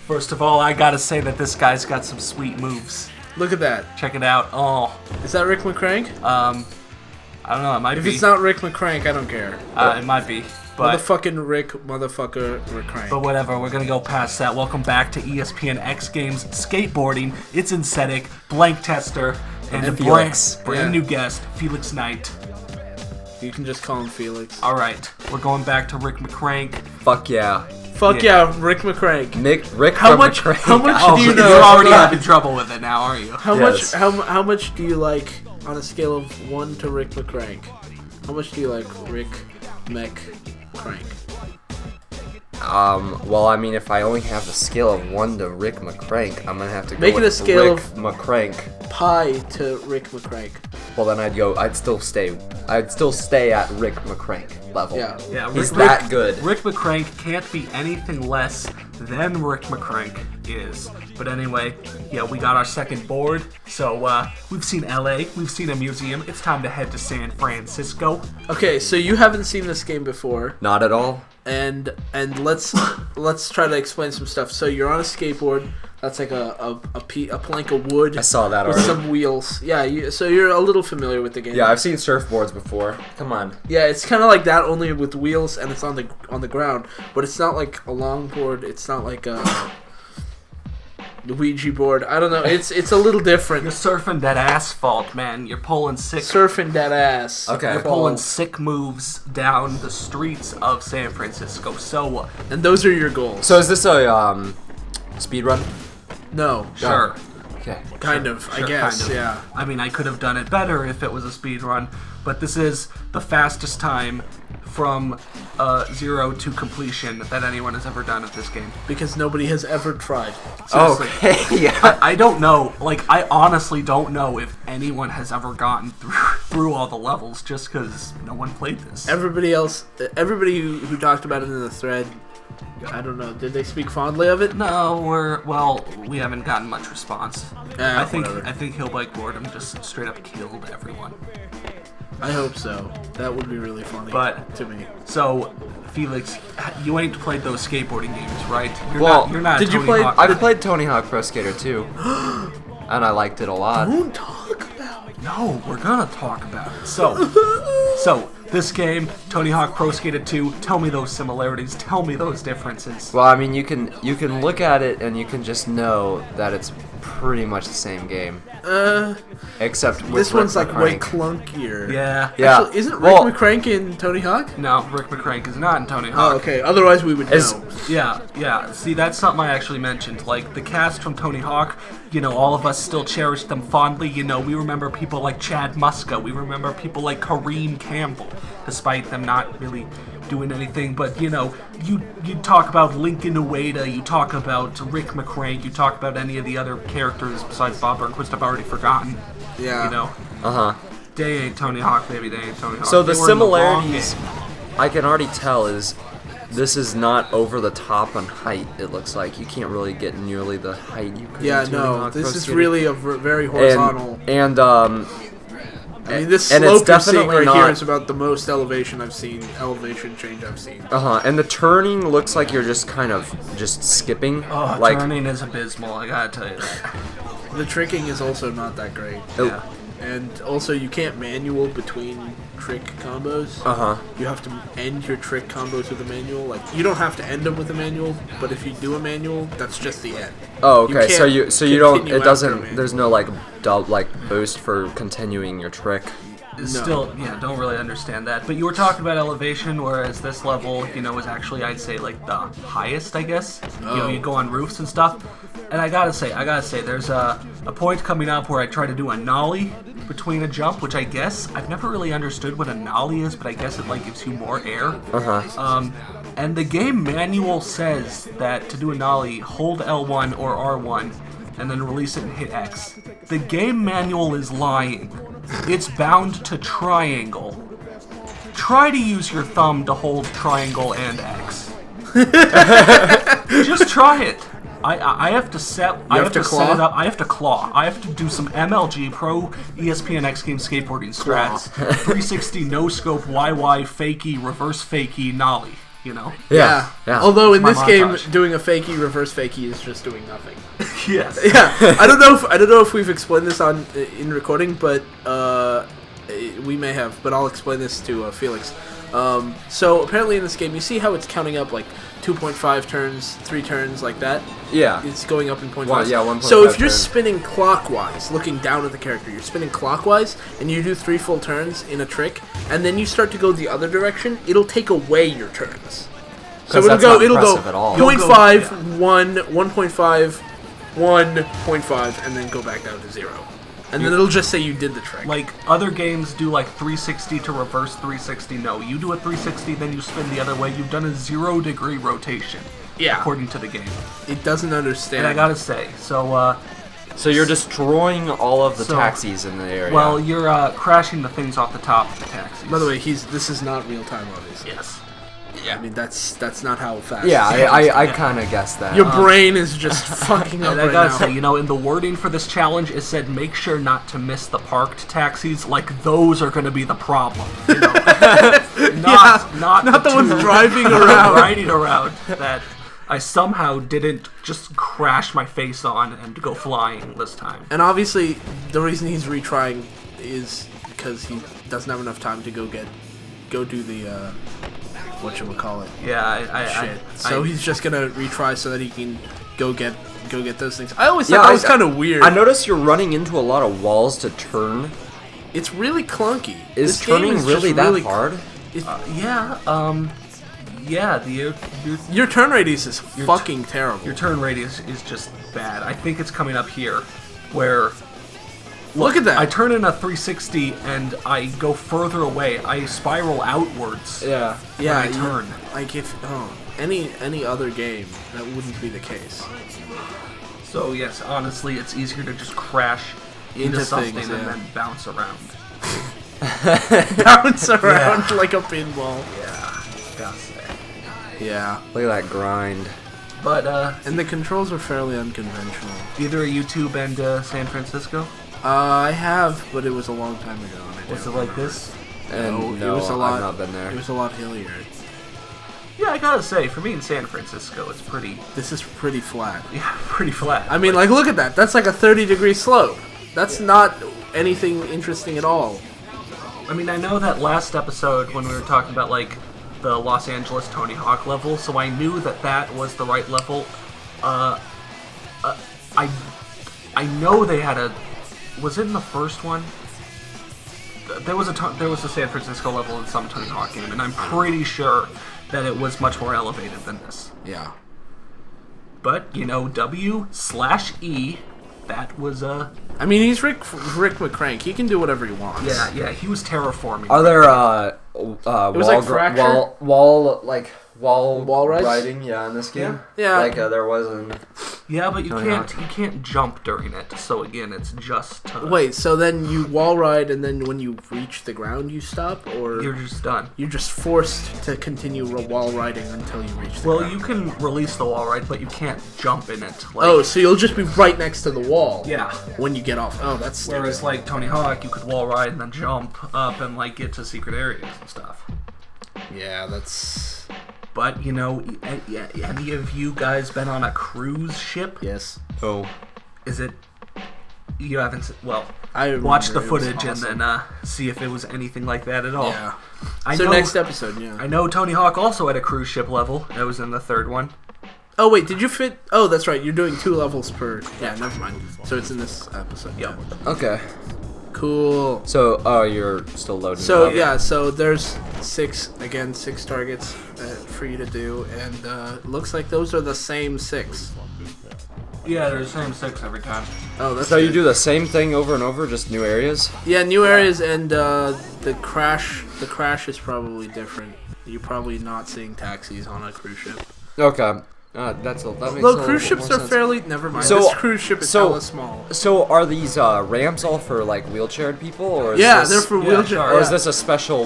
First of all, I gotta say that this guy's got some sweet moves. Look at that. Check it out. Oh. Is that Rick McCrank? I don't know. It might be. If it's not Rick McCrank, I don't care. It might be. But Motherfucker Rick Crank. But whatever, we're gonna go past that. Welcome back to ESPN X Games Skateboarding. It's Insetic, Blank Tester, and a brand new guest, Felix Knight. You can just call him Felix. Alright, we're going back to Rick McCrank. Fuck yeah. Fuck yeah, Rick McCrank. Rick how much McCrank. How much do you know? You're already having trouble with it now, aren't you? How much do you like on a scale of 1 to Rick McCrank? How much do you like Rick McCrank? Well, I mean, if I only have the scale of 1 to Rick McCrank, I'm gonna have to go Make it with a scale Rick of McCrank. Pi to Rick McCrank. Well, then I'd still stay at Rick McCrank level. Yeah. He's that good. Rick McCrank can't be anything less than Rick McCrank is. But anyway, yeah, we got our second board. So we've seen LA, we've seen a museum. It's time to head to San Francisco. Okay, so you haven't seen this game before. Not at all. And let's try to explain some stuff. So you're on a skateboard. That's like a plank of wood. I saw that with already. some wheels. Yeah, so you're a little familiar with the game. Yeah, I've seen surfboards before. Come on. Yeah, it's kind of like that, only with wheels, and it's on the ground. But it's not like a longboard. It's not like a Ouija board. I don't know. It's a little different. You're surfing that asphalt, man. You're pulling sick. Surfing that ass. Okay. You're pulling sick moves down the streets of San Francisco. So, and those are your goals. So is this a speed run? No. Sure. Okay. Kind of, I guess. Kind of. Yeah. I mean, I could have done it better if it was a speed run, but this is the fastest time from 0 to completion that anyone has ever done at this game. Because nobody has ever tried. Seriously. Okay. Yeah. I don't know. Like, I honestly don't know if anyone has ever gotten through all the levels just because no one played this. Everybody who talked about it in the thread, I don't know, did they speak fondly of it? No, we haven't gotten much response. I think Hill Bike Boredom just straight up killed everyone. I hope so. That would be really funny to me. So, Felix, you ain't played those skateboarding games, right? You're not. Did you play? I played Tony Hawk Pro Skater 2, and I liked it a lot. Don't talk about it. No, we're gonna talk about it. So this game, Tony Hawk Pro Skater 2. Tell me those similarities. Tell me those differences. Well, I mean, you can look at it and you can just know that it's pretty much the same game. Except with this one's Rick like McCrank. way clunkier. Yeah. Actually, isn't Rick McCrank in Tony Hawk? No, Rick McCrank is not in Tony Hawk. Oh, okay. Otherwise, we would know. Yeah. See, that's something I actually mentioned. Like, the cast from Tony Hawk, all of us still cherish them fondly. We remember people like Chad Muska. We remember people like Kareem Campbell, despite them not really doing anything. But, you talk about Lincoln Ueda, you talk about Rick McCrank, you talk about any of the other characters besides Bob Burnquist I've already forgotten. Yeah. They ain't Tony Hawk, baby. They ain't Tony Hawk. So the similarities I can already tell is this is not over the top on height. It looks like you can't really get nearly the height you could. Yeah, in Tony Hawk this Pro is Skater. really a very horizontal. And this slope you're seeing right here is about the most elevation change I've seen. And the turning looks like you're just kind of skipping. Oh, turning is abysmal, I gotta tell you that. The tricking is also not that great. Yeah. And also, you can't manual between trick combos. You have to end your trick combos with a manual. Like, you don't have to end them with a manual, but if you do a manual, that's just the end. Oh, okay. So you don't. It doesn't. After, there's no boost for continuing your trick. Still, don't really understand that. But you were talking about elevation, whereas this level, is actually, I'd say, like, the highest, I guess. You go on roofs and stuff. And I gotta say, there's a point coming up where I try to do a nollie between a jump, which I guess, I've never really understood what a nollie is, but I guess it, gives you more air. And the game manual says that to do a nollie, hold L1 or R1, and then release it and hit X. The game manual is lying. It's bound to triangle. Try to use your thumb to hold triangle and X. Just try it. I have to set. I have to set it up. I have to claw. I have to do some MLG Pro ESPN X Games skateboarding strats. 360 no scope YY fakie reverse fakie nollie. you know? Yeah. Although in My this game, montage. doing a fakie, reverse fakie is just doing nothing. Yes. Yeah, I don't know if we've explained this in recording, but we may have. But I'll explain this to Felix. So apparently in this game, you see how it's counting up like 2.5 turns, 3 turns, like that. Yeah. It's going up in 0.5. Well, yeah, 1.5 So if you're turns. spinning clockwise, looking down at the character, you're spinning clockwise, and you do 3 full turns in a trick, and then you start to go the other direction, it'll take away your turns. So 'Cause it'll that's go, not it'll go impressive at all. 0.5, 1, 1.5, 1.5, and then go back down to 0. And then it'll just say you did the trick. Like, other games do, like, 360 to reverse 360. No, you do a 360, then you spin the other way. You've done a 0-degree rotation. Yeah. According to the game. It doesn't understand. And I gotta say, so you're destroying all of the So- taxis in the area. well, you're crashing the things off the top of the taxis. By the way, this is not real time, obviously. Yes. I mean, that's not how fast. yeah, it's I kind of guessed that. Your brain is just fucking up And I right gotta now. say, you know, in the wording for this challenge, it said make sure not to miss the parked taxis. Like, those are gonna be the problem. You know? not the ones two driving around. riding around that I somehow didn't just crash my face on and go flying this time. And obviously, the reason he's retrying is because he doesn't have enough time to go do the whatchamacallit Yeah, shit. So I- he's just gonna retry so that he can go get those things. I always thought that was kind of weird. I noticed you're running into a lot of walls to turn. It's really clunky. Is This game turning is really just that hard? Your turn radius is fucking terrible. Your turn radius is just bad. I think it's coming up here, where Look at that. I turn in a 360 and I go further away. I spiral outwards. Yeah. yeah, I turn. Like if any other game, that wouldn't be the case. So yes, honestly, it's easier to just crash into Into something things, and yeah. then bounce around. Bounce around like a pinball. Yeah, gotta say. Yeah, Look at that grind. But and the controls are fairly unconventional. either YouTube and San Francisco. I have, but it was a long time ago. And I Was it don't like remember. this? And it was a lot. I've not been there. It was a lot hillier. Yeah, I gotta say, for me in San Francisco, it's pretty, This is pretty flat. yeah, pretty flat. I mean, like, look at that. That's like a 30-degree slope. That's not anything interesting at all. I mean, I know that last episode when we were talking about, like, the Los Angeles Tony Hawk level, so I knew that that was the right level. I know they had a... Was it in the first one? There was a San Francisco level in some Tony Hawk game, and I'm pretty sure that it was much more elevated than this. Yeah. But, you know, W/E, that was a... I mean, he's Rick McCrank. He can do whatever he wants. Yeah, he was terraforming. Are there was like Fracture? wall rides? riding? Yeah, in this game. Yeah. Like there was in. Yeah, but you Tony can't jump during it. So again, it's just Wait, so then you wall ride, and then when you reach the ground, you stop, or you're just done. you're just forced to continue wall riding until you reach the Well, ground? you can release the wall ride, but you can't jump in it. Like, Oh, so you'll just be right next to the wall. yeah. When you get off. Oh, that's stupid. Whereas like Tony Hawk, you could wall ride and then jump up and like get to secret areas and stuff. Yeah, that's... But you know, any of you guys been on a cruise ship? Yes. Oh. Is it? You haven't. Well, I watch the remember it was footage awesome. and then see if it was anything like that at all. Yeah. I So know, next episode, yeah. I know Tony Hawk also had a cruise ship level. That was in the third one. Oh, wait, did you fit... Oh, that's right, you're doing 2 levels per... Yeah, never mind. So it's in this episode. Yep. Okay. Cool. So, you're still loading. So, it up. yeah, so there's 6 targets for you to do, and looks like those are the same 6. Yeah, they're the same 6 every time. Oh, that's So you good. do the same thing over and over, just new areas. Yeah, new areas, and the crash is probably different. You're probably not seeing taxis on a cruise ship. Okay. That makes a Though little cruise bit ships more are sense. fairly... Never mind. So- This cruise ship is so- hella small. So are these ramps all for like wheelchaired people, or is Yeah, this, they're for yeah, wheelchair... sure. or is this a special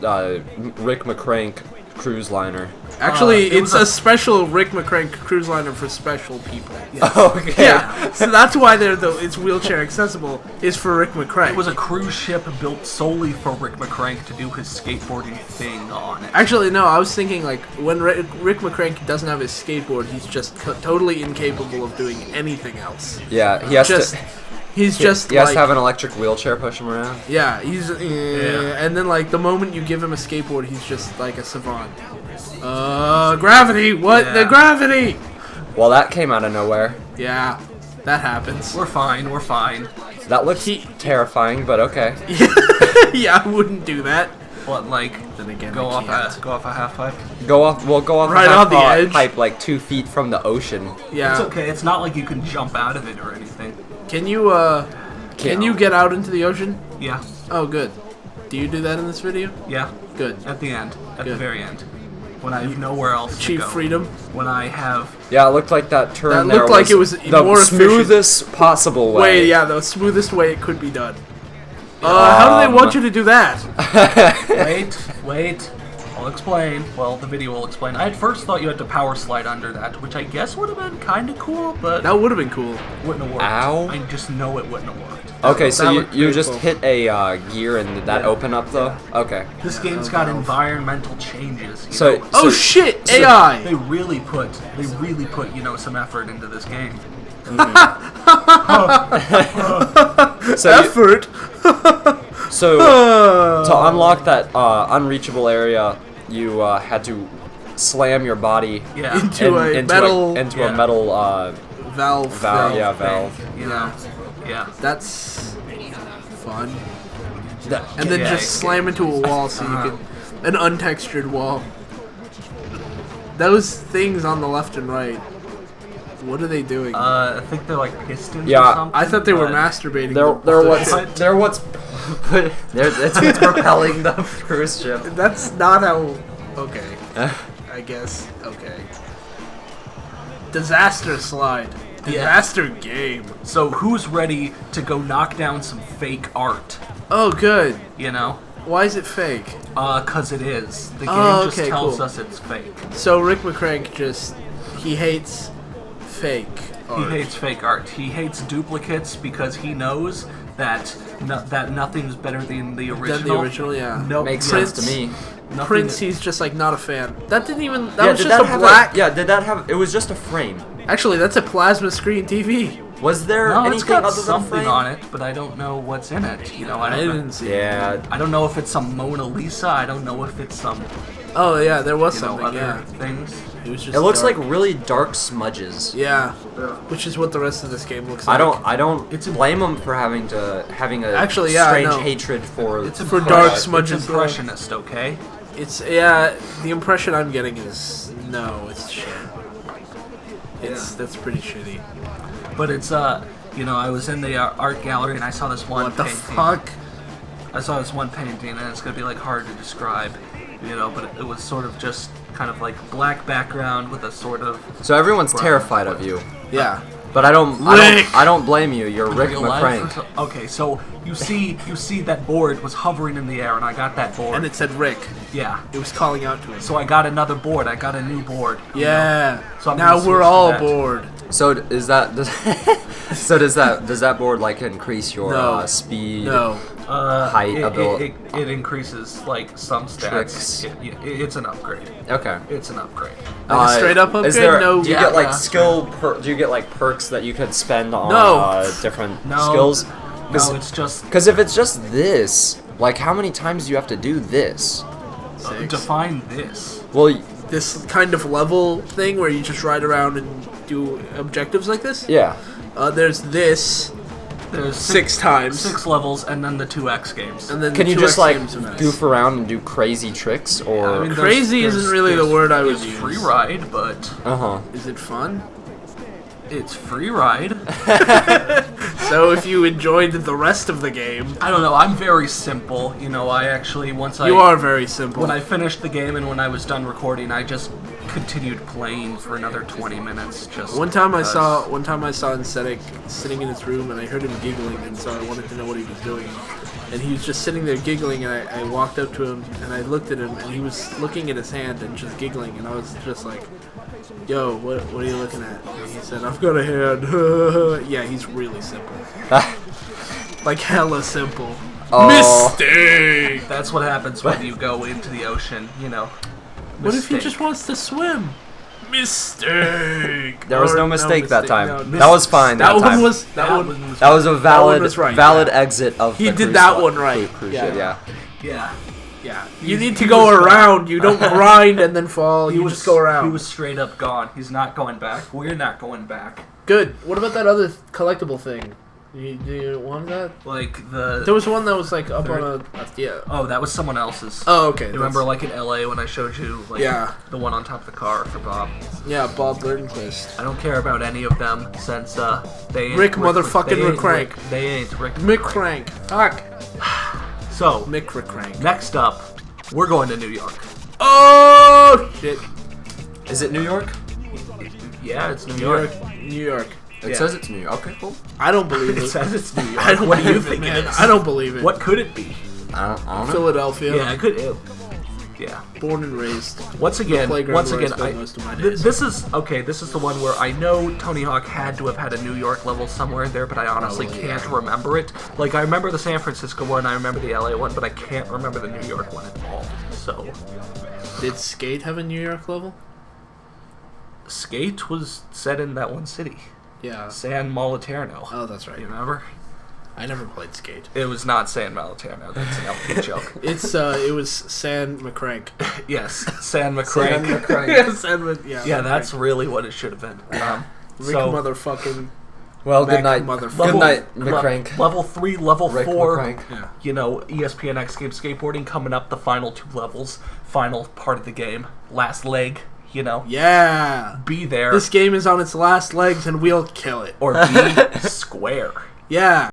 Rick McCrank cruise liner. Actually, it it's was a special Rick McCrank cruise liner for special people. Okay. Yeah, so that's why it's wheelchair accessible. Is for Rick McCrank. It was a cruise ship built solely for Rick McCrank to do his skateboarding thing on it. Actually, no. I was thinking like when Rick McCrank doesn't have his skateboard, he's just totally incapable of doing anything else. Yeah, he has Just to. he's just He has like, to have an electric wheelchair push him around. yeah, and then like the moment you give him a skateboard, he's just like a savant. Gravity! What? Yeah. The gravity! Well, that came out of nowhere. Yeah, that happens. We're fine. We're fine. That looks terrifying, but okay. Yeah, I wouldn't do that. But like, Then again, go I off can't. a half pipe. Go off. We'll go off Right a on the edge. pipe like 2 feet from the ocean. Yeah. It's okay. It's not like you can jump out of it or anything. Can you get out into the ocean? Yeah. Oh, good. Do you do that in this video? Yeah. Good. At the end. At the Good. very end. When I have nowhere else to Achieve go. freedom. When I have. Yeah, it looked like that turn That there looked like it was the more efficient. smoothest possible way. Wait, yeah, the smoothest way it could be done. How do they want you to do that? Wait. I'll explain. Well, the video will explain. I at first thought you had to power slide under that, which I guess would have been kind of cool, but That would have been cool. wouldn't have worked. Ow. I just know it wouldn't have worked. Okay, That so you looked pretty just cool. hit a gear and did that open up though? Okay. This game's got environmental changes. You So, know. Oh shit! AI. They really put some effort into this game. so Effort. to unlock that unreachable area, you had to slam your body Yeah. Into a metal into a metal valve. valve. Yeah, thing, valve. You know. Yeah. That's fun. That- And then Yeah, just it's slam into a wall so you can an untextured wall. Those things on the left and right. What are they doing? I think they're like pistons Yeah, or something. I thought they were but- masturbating. They're what's that's what's propelling the cruise ship. That's not how. Okay. I guess. Okay. Disaster slide. Disaster game. So who's ready to go knock down some fake art? Oh, good. You know? Why is it fake? 'Cause it is. The game Oh, just okay, tells cool. us it's fake. So Rick McCrank he hates fake art. He hates fake art. He hates duplicates because he knows that that nothing's better than the original. Than the original, yeah. No, Makes Prince- sense to me. nothing Prince, that- he's just like not a fan. That didn't even. That Yeah, was did just that a have black. did that have? It was just a frame. Actually, that's a plasma screen TV. Was there No, it's anything got other than a something frame? on it, but I don't know what's in it. You know, I I don't know. didn't see. Yeah. I don't know if it's some Mona Lisa. I don't know if it's some Oh yeah, there was you know something. other Yeah. things. It was just. It looks dark. like really dark smudges. Yeah. Which is what the rest of this game looks like. I don't It's a- blame them for having a Actually, yeah, strange no. hatred for It's For impression- dark smudges, It's impressionist, okay? It's yeah. The impression I'm getting is no. It's shit. That's pretty shitty. But it's you know, I was in the art gallery and I saw this one What the painting. fuck? I saw this one painting and it's gonna be like hard to describe, you know, but it was sort of just kind of like black background with a sort of So everyone's terrified of you. Yeah. But I don't blame you. You're Rick real life or McCrank. so- Okay, so you see that board was hovering in the air and I got that board. And it said Rick. yeah. It was calling out to him. So I got another board. I got a new board. you know. Yeah. So I'm now gonna we're switch to all that. bored. So does that board like increase your No. speed? No. Height, ability. It increases like some stats. Tricks. It's an upgrade. Okay. It's an upgrade. Like a straight up upgrade? Is there, No. do you Yeah, get like yeah. do you get like perks that you could spend on No. different No. skills? No, it's just Because if it's just this, like how many times do you have to do this? Six. define this. Well, This kind of level thing where you just ride around and do objectives like this. yeah. There's this There's six times. 6 levels, and then the 2X games. And then Can you 2x just like games events. goof around and do crazy tricks or? I mean, there's- Crazy isn't really the word I would there's use. free ride, but Uh huh. Is it fun? it's free ride. So if you enjoyed the rest of the game, I don't know. I'm very simple. You know, I actually you are very simple. when I finished the game and when I was done recording, I just continued playing for another 20 minutes. Just One time I saw because. Anesthetic sitting in his room, and I heard him giggling, and so I wanted to know what he was doing. And he was just sitting there giggling, and I walked up to him, and I looked at him, and he was looking at his hand and just giggling, and I was just like, yo, what are you looking at? And he said, I've got a hand. Yeah, he's really simple. Like, hella simple. Oh. Mistake! That's what happens when you go into the ocean, you know. What if he Mistake. just wants to swim? Mistake! There was Or no mistake that time. No, that was fine. That time. one was... That one was That was a valid, was right, valid yeah. exit of. He the did cruise that ship- one right. Cruise Yeah. ship, yeah. Yeah. Yeah. You need he to go was gone. around. You don't grind and then fall. You just go around. He was straight up gone. He's not going back. We're not going back. Good. What about that other collectible thing? Do you want that? Like the. There was one that was like up on a yeah. Oh, that was someone else's. Oh, okay. You remember, like in LA, when I showed you, like Yeah. the one on top of the car for Bob. Yeah, Bob Burdenquist. I don't care about any of them since they ain't Rick motherfucking they ain't McCrank. Rick. They ain't Rick. Mick Crank. Fuck. So Mick Crank. next up, we're going to New York. Oh shit. Is it New York? Yeah, it's New New York. York. New York. It Yeah. says it's New York. Okay, cool. I don't believe It it. says it's New York. I don't What do you believe it, think man. it is? I don't believe it. What could it be? I don't know. Philadelphia. Yeah, it could. Yeah. Born and raised. Once again, playground once where I again, spent most of my days. this is okay. This is the one where I know Tony Hawk had to have had a New York level somewhere in there, but I honestly Probably, can't yeah. remember it. Like I remember the San Francisco one, I remember the LA one, but I can't remember the New York one at all. So, Did Skate have a New York level? Skate was set in that one city, Yeah. San Moliterno. Oh, that's right. You remember? I never played Skate. It was not San Moliterno. That's an LP joke. It was San McCrank. Yes, San McCrank. Yeah, that's really what it should have been. Rick so, motherfucking. Well, good Mac night. motherfucker. Good night, McCrank. Level 3, level Rick 4. McCrank. Yeah. You know, ESPN X Games Skateboarding coming up, the final 2 levels, final part of the game, last leg, you know. Yeah. Be there This game is on its last legs and we'll kill it. or be square. Yeah.